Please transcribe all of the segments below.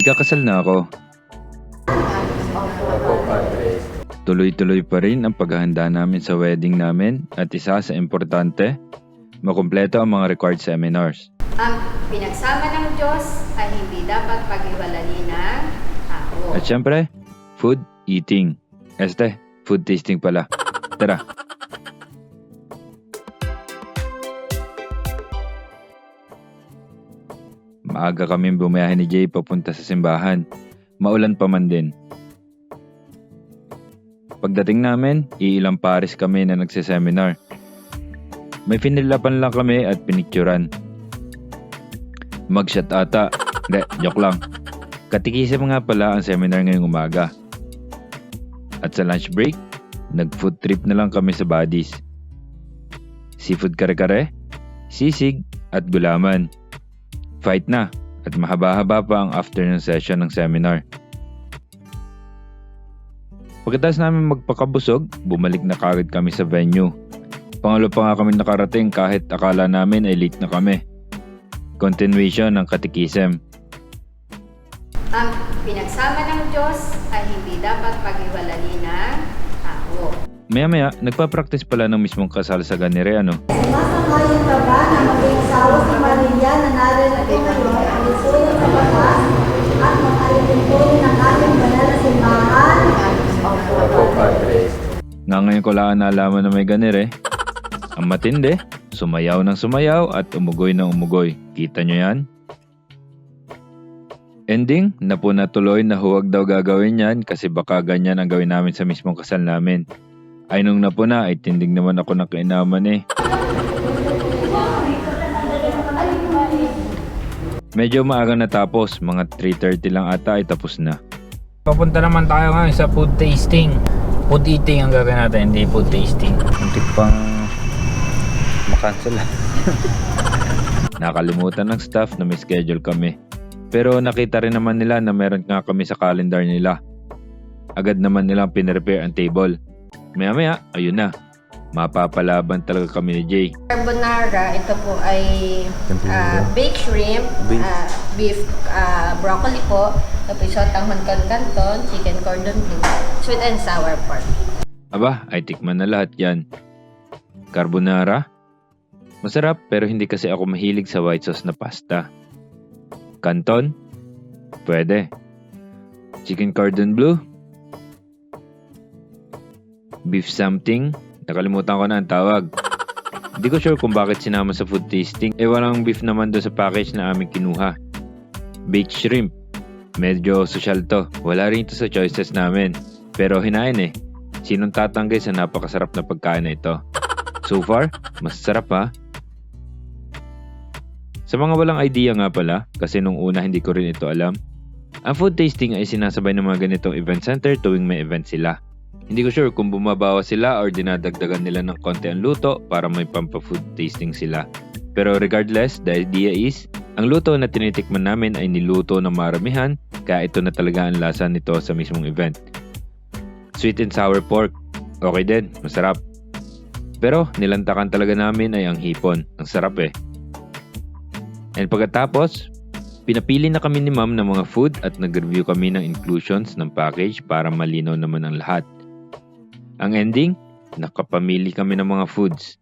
Ikakasal na ako. Tuloy-tuloy pa rin ang paghahanda namin sa wedding namin at isa sa importante, makumpleto ang mga required seminars. Ang pinagsama ng Diyos ay hindi dapat paghiwalayin ng tao. At syempre, food eating. Food tasting pala. Tara. Maaga kaming bumiyahe ni Jay papunta sa simbahan. Maulan pa man din. Pagdating namin, iilang pares kami na nagsiseminar. May finilapan lang kami at pinicturan. Magshot ata. Hindi, joke lang. Katikisim nga pala ang seminar ngayong umaga. At sa lunch break, nag-food trip na lang kami sa Buddies. Seafood kare-kare, sisig at gulaman. Fight na at mahaba-haba pa ang afternoon session ng seminar. Pagkatapos namin magpakabusog, bumalik na kagad kami sa venue. Pangalo pa nga kami nakarating kahit akala namin ay late na kami. Continuation ng katikisem. Ang pinagsama ng Diyos ay hindi dapat paghiwalayin ng tao. Maya-maya, nagpa-practice pala ng mismong kasal sa ganire ano. Sumasang-ayon ka ba na maging asawa si Maria na narito ngayon ang isuyo sa batas at mag-alipintuin ng ating banal na simbahan? Nga ngayon ko lang nalaman na may ganire. Ang matindi, sumayaw ng sumayaw at umugoy ng umugoy. Kita nyo yan? Ending, natuloy na huwag daw gagawin yan kasi baka ganyan ang gawin namin sa mismong kasal namin. Ay nung napuna ay tindig naman ako ng kainaman eh. Medyo maaga natapos, mga 3:30 lang ata ay tapos na. Papunta naman tayo ngayon sa food tasting. Food eating ang gagawin natin, hindi food tasting. Muntik pang makansel. Nakalimutan ng staff na may schedule kami. Pero nakita rin naman nila na meron nga kami sa calendar nila. Agad naman nilang pinrepare ang table. Maya-maya, ayun na. Mapapalaban talaga kami ni Jay. Carbonara, ito po ay baked shrimp, beef broccoli po, tapos tanghon canton, chicken cordon bleu, sweet and sour pork. Aba, ay tikman na lahat yan. Carbonara? Masarap pero hindi kasi ako mahilig sa white sauce na pasta. Canton? Pwede. Chicken cordon bleu? Beef something? Nakalimutan ko na ang tawag. Hindi ko sure kung bakit sinama sa food tasting. Walang beef naman doon sa package na aming kinuha. Baked shrimp. Medyo social to. Wala rin ito sa choices namin. Pero hinain eh. Sinong tatanggi sa napakasarap na pagkain na ito? So far, mas sarap ha? Sa mga walang idea nga pala, kasi nung una hindi ko rin ito alam, ang food tasting ay sinasabay ng mga ganitong event center tuwing may event sila. Hindi ko sure kung bumabawa sila or dinadagdagan nila ng konti ang luto para may pampa-food tasting sila. Pero regardless, the idea is, ang luto na tinitikman namin ay niluto ng maramihan, kaya ito na talaga ang lasa nito sa mismong event. Sweet and sour pork, okay din, masarap. Pero nilantakan talaga namin ay ang hipon, ang sarap eh. And pagkatapos, pinapili na kami ni ma'am ng mga food at nag-review kami ng inclusions ng package para malinaw naman ang lahat. Ang ending, nakapamili kami ng mga foods.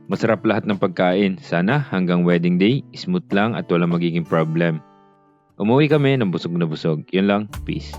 Masarap lahat ng pagkain. Sana hanggang wedding day, smooth lang at walang magiging problem. Umuwi kami ng busog na busog. Yun lang, peace.